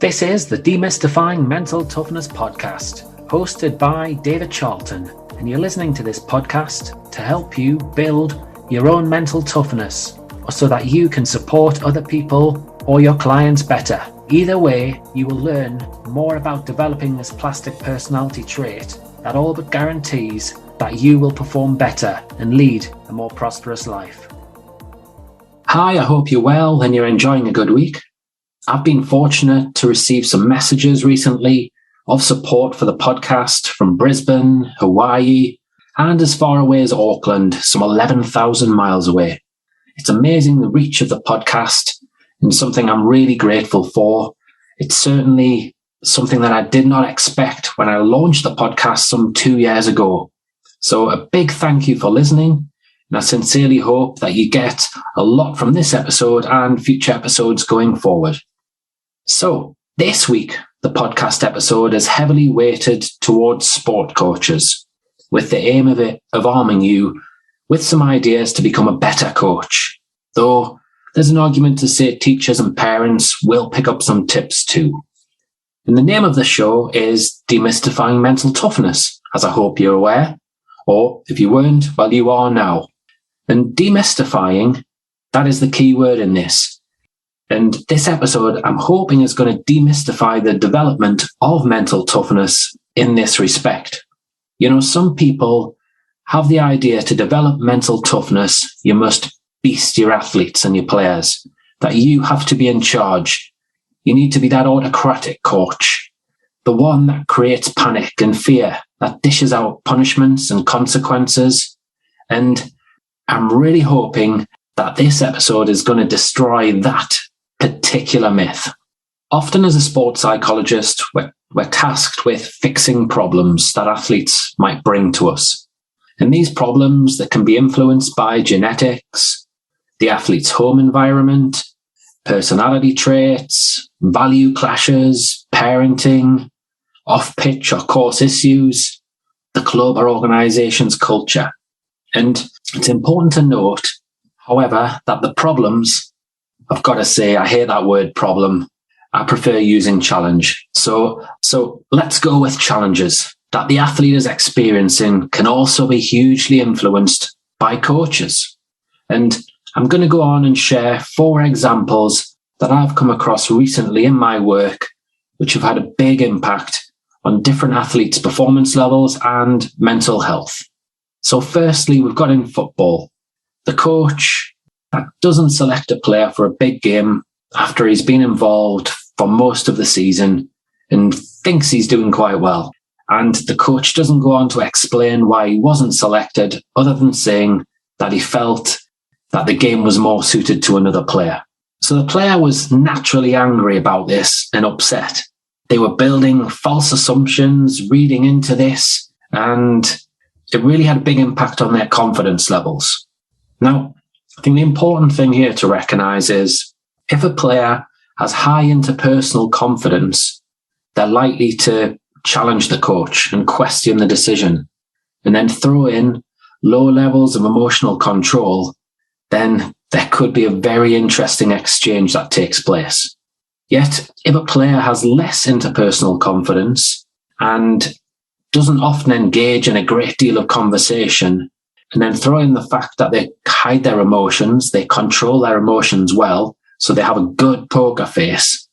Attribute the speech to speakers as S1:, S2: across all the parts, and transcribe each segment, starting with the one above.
S1: This is the Demystifying Mental Toughness podcast, hosted by David Charlton, and you're listening to this podcast to help you build your own mental toughness, so that you can support other people or your clients better. Either way, you will learn more about developing this plastic personality trait that all but guarantees that you will perform better and lead a more prosperous life. Hi, I hope you're well and you're enjoying a good week. I've been fortunate to receive some messages recently of support for the podcast from Brisbane, Hawaii, and as far away as Auckland, some 11,000 miles away. It's amazing the reach of the podcast and something I'm really grateful for. It's certainly something that I did not expect when I launched the podcast some 2 years ago. So a big thank you for listening. And I sincerely hope that you get a lot from this episode and future episodes going forward. So this week, the podcast episode is heavily weighted towards sport coaches, with the aim of arming you with some ideas to become a better coach. Though there's an argument to say teachers and parents will pick up some tips too. And the name of the show is Demystifying Mental Toughness, as I hope you're aware. Or if you weren't, well, you are now. And demystifying, that is the key word in this. And this episode, I'm hoping, is going to demystify the development of mental toughness in this respect. You know, some people have the idea to develop mental toughness, you must beast your athletes and your players, that you have to be in charge. You need to be that autocratic coach, the one that creates panic and fear, that dishes out punishments and consequences. And I'm really hoping that this episode is going to destroy that particular myth. Often as a sports psychologist, we're tasked with fixing problems that athletes might bring to us. And these problems that can be influenced by genetics, the athlete's home environment, personality traits, value clashes, parenting, off-pitch or course issues, the club or organization's culture. And it's important to note, however, that the problems, I've got to say, I hate that word problem. I prefer using challenge. So let's go with challenges that the athlete is experiencing can also be hugely influenced by coaches. And I'm going to go on and share 4 examples that I've come across recently in my work, which have had a big impact on different athletes' performance levels and mental health. So firstly, we've got in football, the coach that doesn't select a player for a big game after he's been involved for most of the season and thinks he's doing quite well. And the coach doesn't go on to explain why he wasn't selected, other than saying that he felt that the game was more suited to another player. So the player was naturally angry about this and upset. They were building false assumptions, reading into this, and it really had a big impact on their confidence levels. Now, I think the important thing here to recognize is if a player has high interpersonal confidence, they're likely to challenge the coach and question the decision, and then throw in low levels of emotional control, then there could be a very interesting exchange that takes place. Yet, if a player has less interpersonal confidence and doesn't often engage in a great deal of conversation, and then throw in the fact that they hide their emotions, they control their emotions well, so they have a good poker face,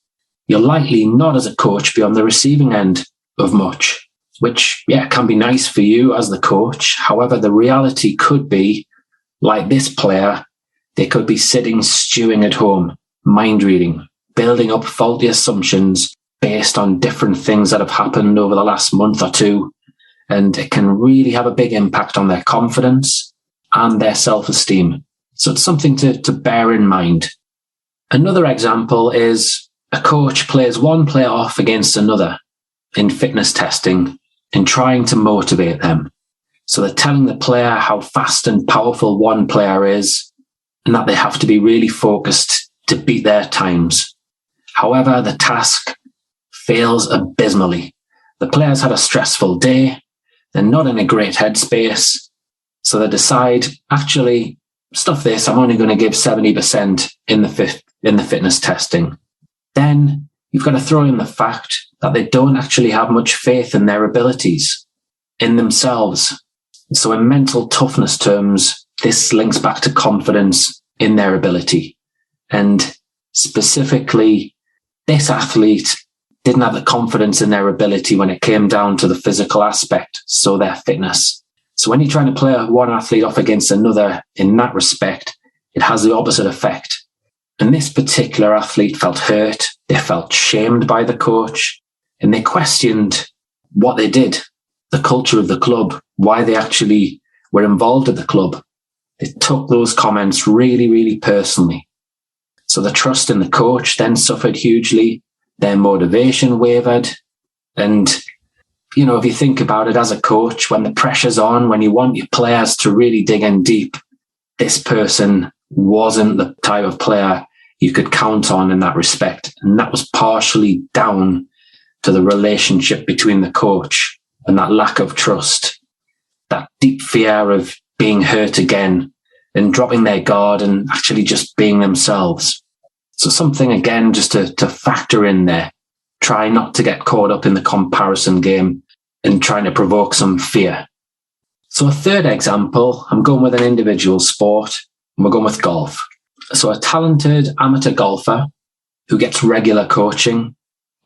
S1: you're likely not as a coach be on the receiving end of much, which, can be nice for you as the coach. However, the reality could be, like this player, they could be sitting stewing at home, mind reading, building up faulty assumptions based on different things that have happened over the last month or two. And it can really have a big impact on their confidence and their self-esteem. So it's something to bear in mind. Another example is a coach plays one player off against another in fitness testing in trying to motivate them. So they're telling the player how fast and powerful one player is and that they have to be really focused to beat their times. However, the task fails abysmally. The player's had a stressful day. They're not in a great headspace. So they decide, actually, stuff this, I'm only going to give 70% in the fitness testing. Then you've got to throw in the fact that they don't actually have much faith in their abilities, in themselves. So in mental toughness terms, this links back to confidence in their ability. And specifically, this athlete didn't have the confidence in their ability when it came down to the physical aspect, so their fitness. So when you're trying to play one athlete off against another in that respect, it has the opposite effect. And this particular athlete felt hurt, they felt shamed by the coach, and they questioned what they did, the culture of the club, why they actually were involved at the club. They took those comments really, really personally. So the trust in the coach then suffered hugely. Their motivation wavered. And, if you think about it as a coach, when the pressure's on, when you want your players to really dig in deep, this person wasn't the type of player you could count on in that respect. And that was partially down to the relationship between the coach and that lack of trust, that deep fear of being hurt again and dropping their guard and actually just being themselves. So something, again, just to factor in there. Try not to get caught up in the comparison game and trying to provoke some fear. So a third example, I'm going with an individual sport, and we're going with golf. So a talented amateur golfer who gets regular coaching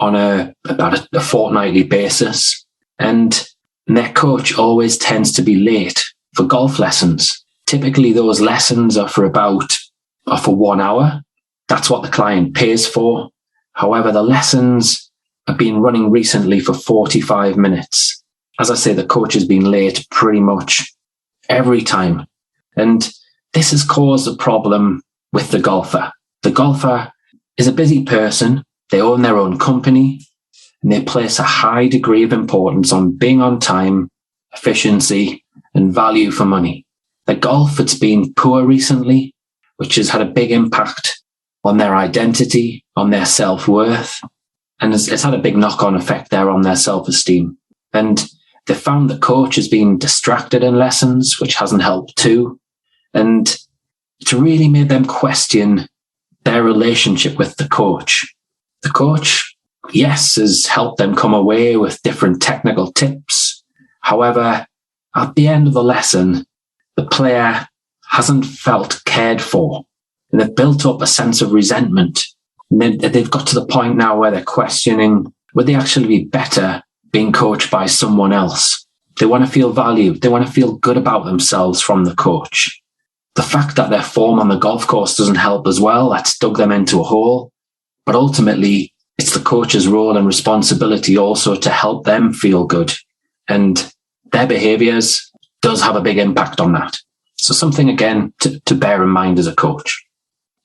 S1: on about a fortnightly basis, and their coach always tends to be late for golf lessons. Typically, those lessons are for 1 hour. That's what the client pays for. However, the lessons have been running recently for 45 minutes. As I say, the coach has been late pretty much every time. And this has caused a problem with the golfer. The golfer is a busy person. They own their own company, and they place a high degree of importance on being on time, efficiency, and value for money. The golf, it's been poor recently, which has had a big impact on their identity, on their self-worth, and it's had a big knock-on effect there on their self-esteem. And they found the coach has been distracted in lessons, which hasn't helped too. And it's really made them question their relationship with the coach. The coach, yes, has helped them come away with different technical tips. However, at the end of the lesson, the player hasn't felt cared for. And they've built up a sense of resentment. And they've got to the point now where they're questioning, would they actually be better being coached by someone else? They want to feel valued. They want to feel good about themselves from the coach. The fact that their form on the golf course doesn't help as well, that's dug them into a hole. But ultimately, it's the coach's role and responsibility also to help them feel good. And their behaviors does have a big impact on that. So something, again, to bear in mind as a coach.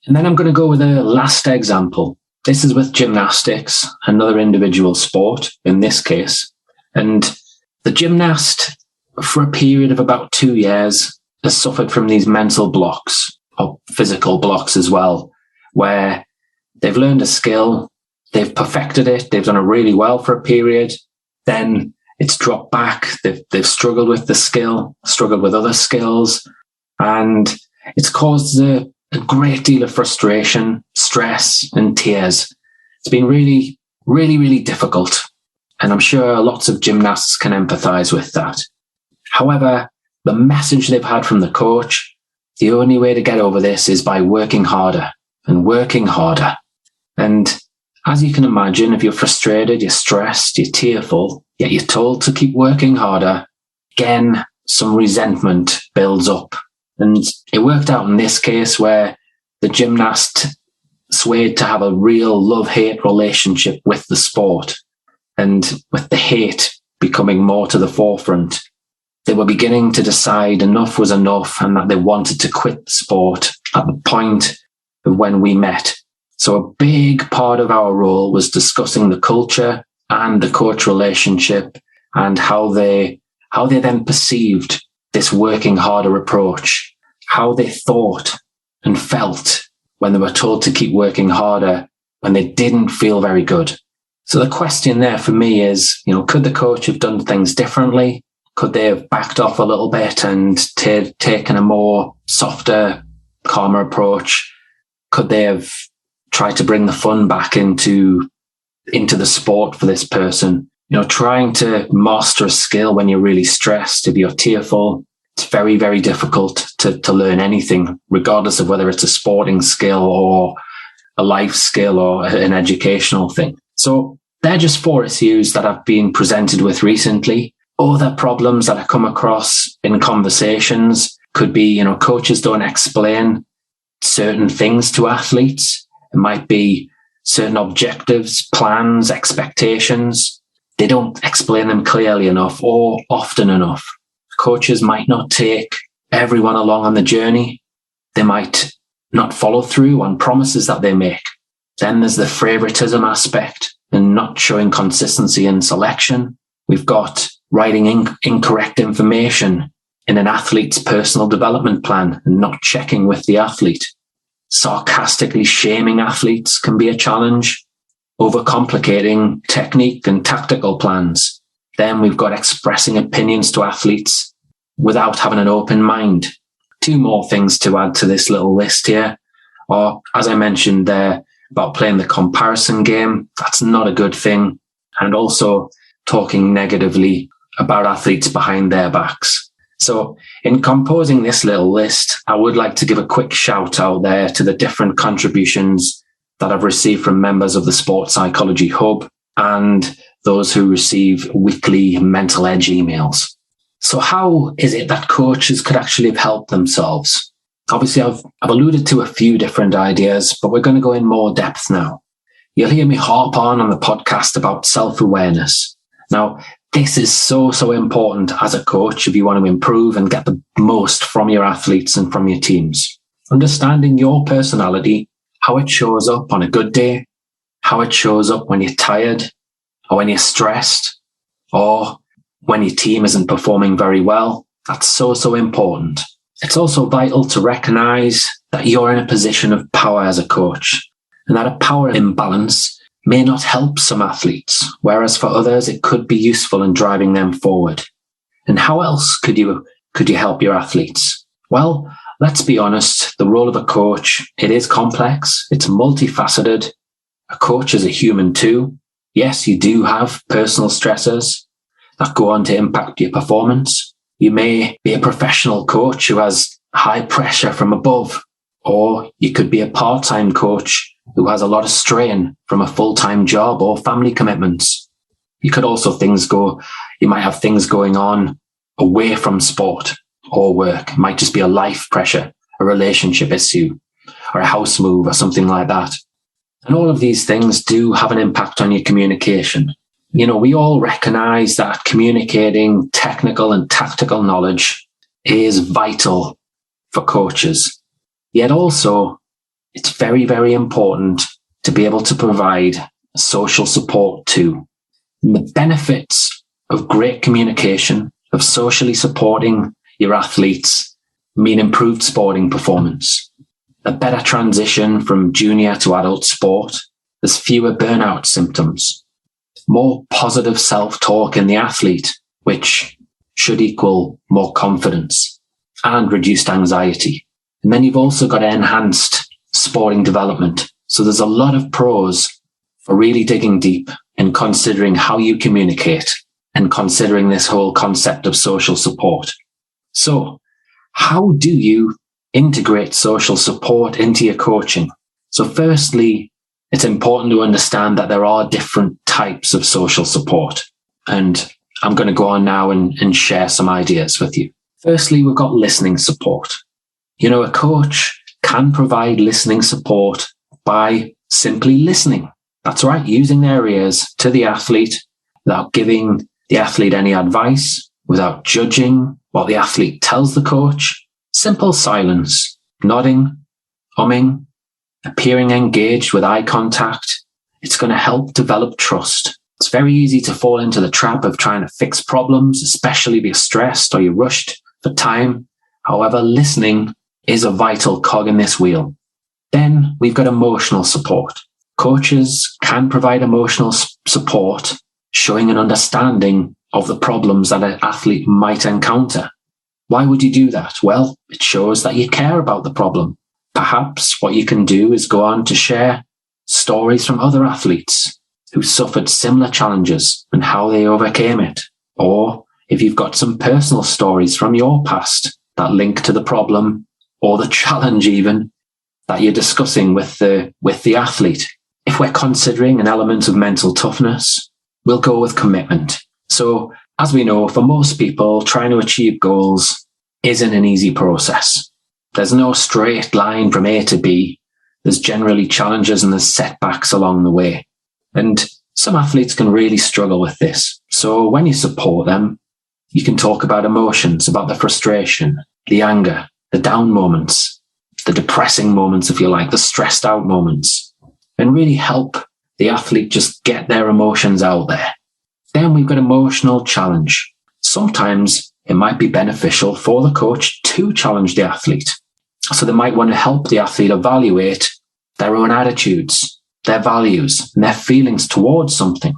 S1: And then I'm going to go with a last example. This is with gymnastics, another individual sport in this case. And the gymnast, for a period of about 2 years, has suffered from these mental blocks, or physical blocks as well, where they've learned a skill, they've perfected it, they've done it really well for a period, then it's dropped back, they've struggled with the skill, struggled with other skills, and it's caused a great deal of frustration, stress, and tears. It's been really, really, really difficult. And I'm sure lots of gymnasts can empathize with that. However, the message they've had from the coach, the only way to get over this is by working harder and working harder. And as you can imagine, if you're frustrated, you're stressed, you're tearful, yet you're told to keep working harder, again, some resentment builds up. And it worked out in this case where the gymnast swayed to have a real love-hate relationship with the sport. And with the hate becoming more to the forefront, they were beginning to decide enough was enough and that they wanted to quit the sport at the point of when we met. So a big part of our role was discussing the culture and the coach relationship and how they then perceived this working harder approach, how they thought and felt when they were told to keep working harder when they didn't feel very good. So the question there for me is, could the coach have done things differently? Could they have backed off a little bit and taken a more softer, calmer approach? Could they have tried to bring the fun back into into the sport for this person. Trying to master a skill when you're really stressed, if you're tearful, it's very, very difficult to learn anything, regardless of whether it's a sporting skill or a life skill or an educational thing. So they're just 4 issues that I've been presented with recently. Other problems that I come across in conversations could be, coaches don't explain certain things to athletes. It might be certain objectives, plans, expectations. They don't explain them clearly enough or often enough. Coaches might not take everyone along on the journey. They might not follow through on promises that they make. Then there's the favoritism aspect and not showing consistency in selection. We've got writing incorrect information in an athlete's personal development plan and not checking with the athlete. Sarcastically shaming athletes can be a challenge. Overcomplicating technique and tactical plans. Then we've got expressing opinions to athletes without having an open mind. 2 more things to add to this little list here. Or, as I mentioned there, about playing the comparison game. That's not a good thing. And also talking negatively about athletes behind their backs. So in composing this little list, I would like to give a quick shout out there to the different contributions that I've received from members of the Sports Psychology Hub and those who receive weekly Mental Edge emails. So how is it that coaches could actually have helped themselves? Obviously, I've alluded to a few different ideas, but we're going to go in more depth now. You'll hear me harp on the podcast about self-awareness. Now, this is so important as a coach if you want to improve and get the most from your athletes and from your teams. Understanding your personality, how it shows up on a good day, how it shows up when you're tired or when you're stressed or when your team isn't performing very well. That's so important. It's also vital to recognize that you're in a position of power as a coach and that a power imbalance may not help some athletes, whereas for others it could be useful in driving them forward. And how else could you help your athletes? Well, let's be honest, the role of a coach, it is complex, it's multifaceted. A coach is a human too. Yes, you do have personal stressors that go on to impact your performance. You may be a professional coach who has high pressure from above, or you could be a part-time coach who has a lot of strain from a full-time job or family commitments. You might have things going on away from sport or work. It might just be a life pressure, a relationship issue, or a house move or something like that. And all of these things do have an impact on your communication. We all recognize that communicating technical and tactical knowledge is vital for coaches. Yet also, it's very, very important to be able to provide social support too. And the benefits of great communication, of socially supporting your athletes, mean improved sporting performance, a better transition from junior to adult sport, there's fewer burnout symptoms, more positive self-talk in the athlete, which should equal more confidence and reduced anxiety. And then you've also got enhanced sporting development. So there's a lot of pros for really digging deep and considering how you communicate and considering this whole concept of social support. So how do you integrate social support into your coaching? So firstly, it's important to understand that there are different types of social support. And I'm going to go on now and share some ideas with you. Firstly, we've got listening support. A coach can provide listening support by simply listening. That's right, using their ears to the athlete without giving the athlete any advice, without judging what the athlete tells the coach. Simple silence, nodding, humming, appearing engaged with eye contact. It's going to help develop trust. It's very easy to fall into the trap of trying to fix problems, especially if you're stressed or you're rushed for time. However, listening is a vital cog in this wheel. Then we've got emotional support. Coaches can provide emotional support, showing an understanding of the problems that an athlete might encounter. Why would you do that? Well, it shows that you care about the problem. Perhaps what you can do is go on to share stories from other athletes, who suffered similar challenges and how they overcame it. Or if you've got some personal stories from your past that link to the problem or the challenge even that you're discussing with the athlete. If we're considering an element of mental toughness, we'll go with commitment. So as we know, for most people, trying to achieve goals isn't an easy process. There's no straight line from A to B. There's generally challenges and there's setbacks along the way. And some athletes can really struggle with this. So when you support them, you can talk about emotions, about the frustration, the anger, the down moments, the depressing moments, if you like, the stressed out moments, and really help the athlete just get their emotions out there. Then we've got emotional challenge. Sometimes it might be beneficial for the coach to challenge the athlete. So they might want to help the athlete evaluate their own attitudes, their values, and their feelings towards something.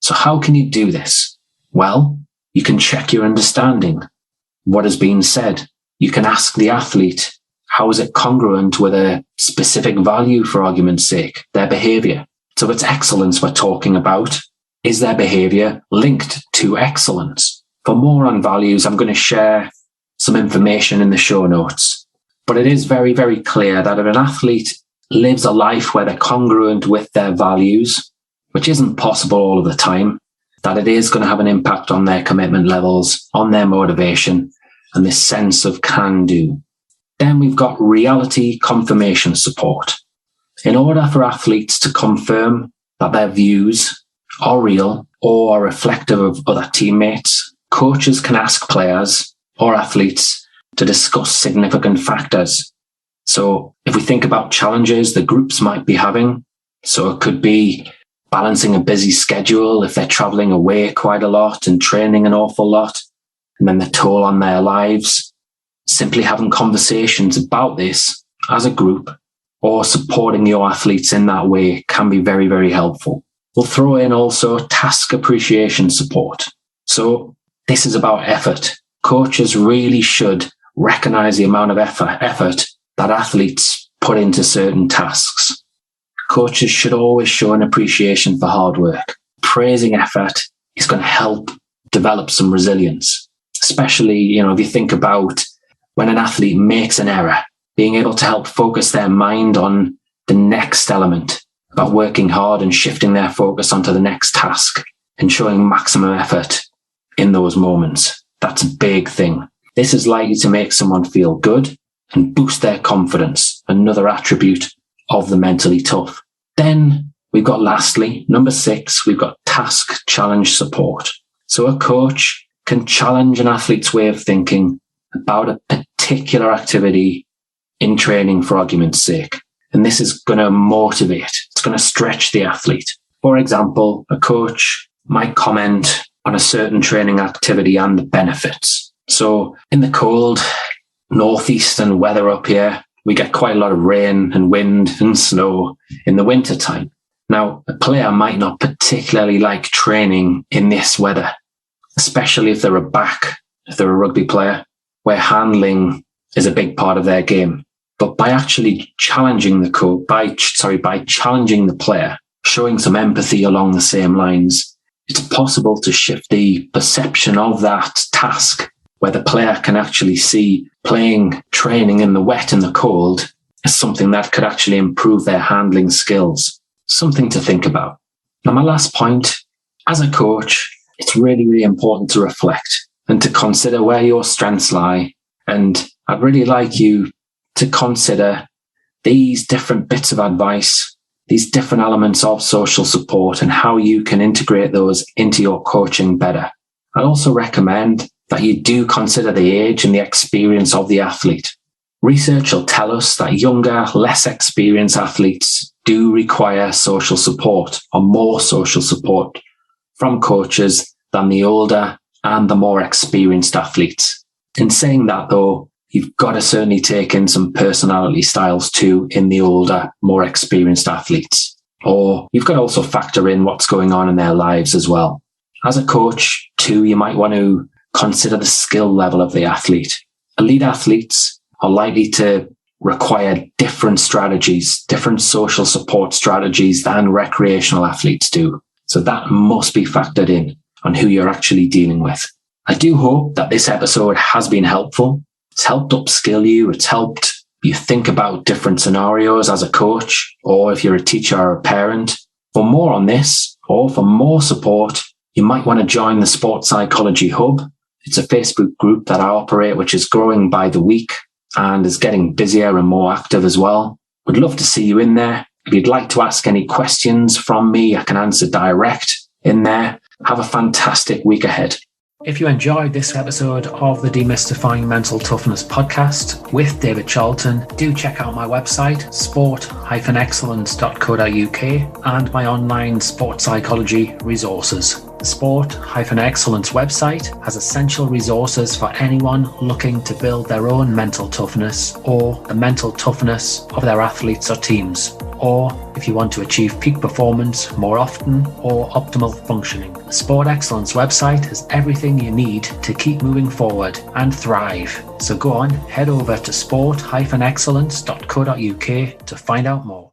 S1: So how can you do this? Well, you can check your understanding. What has been said? You can ask the athlete, how is it congruent with a specific value, for argument's sake, their behavior? So it's excellence we're talking about. Is their behavior linked to excellence? For more on values, I'm going to share some information in the show notes. But it is very, very clear that if an athlete lives a life where they're congruent with their values, which isn't possible all of the time, that it is going to have an impact on their commitment levels, on their motivation, and this sense of can do. Then we've got reality confirmation support. In order for athletes to confirm that their views are real or are reflective of other teammates, coaches can ask players or athletes to discuss significant factors. So if we think about challenges the groups might be having, so it could be balancing a busy schedule if they're traveling away quite a lot and training an awful lot, and then the toll on their lives. Simply having conversations about this as a group or supporting your athletes in that way can be very, very helpful. We'll throw in also task appreciation support. So this is about effort. Coaches really should recognize the amount of effort that athletes put into certain tasks. Coaches should always show an appreciation for hard work. Praising effort is going to help develop some resilience, especially, if you think about when an athlete makes an error, being able to help focus their mind on the next element, about working hard and shifting their focus onto the next task and showing maximum effort in those moments. That's a big thing. This is likely to make someone feel good and boost their confidence, another attribute of the mentally tough. Then we've got lastly, number 6, we've got task challenge support. So a coach can challenge an athlete's way of thinking about a particular activity in training, for argument's sake. And this is going to motivate, it's going to stretch the athlete. For example, a coach might comment on a certain training activity and the benefits. So in the cold, northeastern weather up here, we get quite a lot of rain and wind and snow in the winter time. Now, a player might not particularly like training in this weather, especially if they're a rugby player, where handling is a big part of their game. But by actually challenging by challenging the player, showing some empathy along the same lines, it's possible to shift the perception of that task, where the player can actually see training in the wet and the cold as something that could actually improve their handling skills. Something to think about. Now, my last point, as a coach, it's really, really important to reflect and to consider where your strengths lie. And I'd really like you to consider these different bits of advice, these different elements of social support, and how you can integrate those into your coaching better. I'd also recommend that you do consider the age and the experience of the athlete. Research will tell us that younger, less experienced athletes do require social support or more social support from coaches than the older and the more experienced athletes. In saying that, though, you've got to certainly take in some personality styles too in the older, more experienced athletes. Or you've got to also factor in what's going on in their lives as well. As a coach, too, you might want to consider the skill level of the athlete. Elite athletes are likely to require different strategies, different social support strategies than recreational athletes do. So that must be factored in on who you're actually dealing with. I do hope that this episode has been helpful. It's helped upskill you. It's helped you think about different scenarios as a coach, or if you're a teacher or a parent. For more on this, or for more support, you might want to join the Sports Psychology Hub. It's a Facebook group that I operate, which is growing by the week and is getting busier and more active as well. Would love to see you in there. If you'd like to ask any questions from me, I can answer direct in there. Have a fantastic week ahead. If you enjoyed this episode of the Demystifying Mental Toughness podcast with David Charlton, do check out my website, sport-excellence.co.uk, and my online sports psychology resources. The Sport Excellence website has essential resources for anyone looking to build their own mental toughness or the mental toughness of their athletes or teams, or if you want to achieve peak performance more often or optimal functioning. The Sport Excellence website has everything you need to keep moving forward and thrive. So go on, head over to sport-excellence.co.uk to find out more.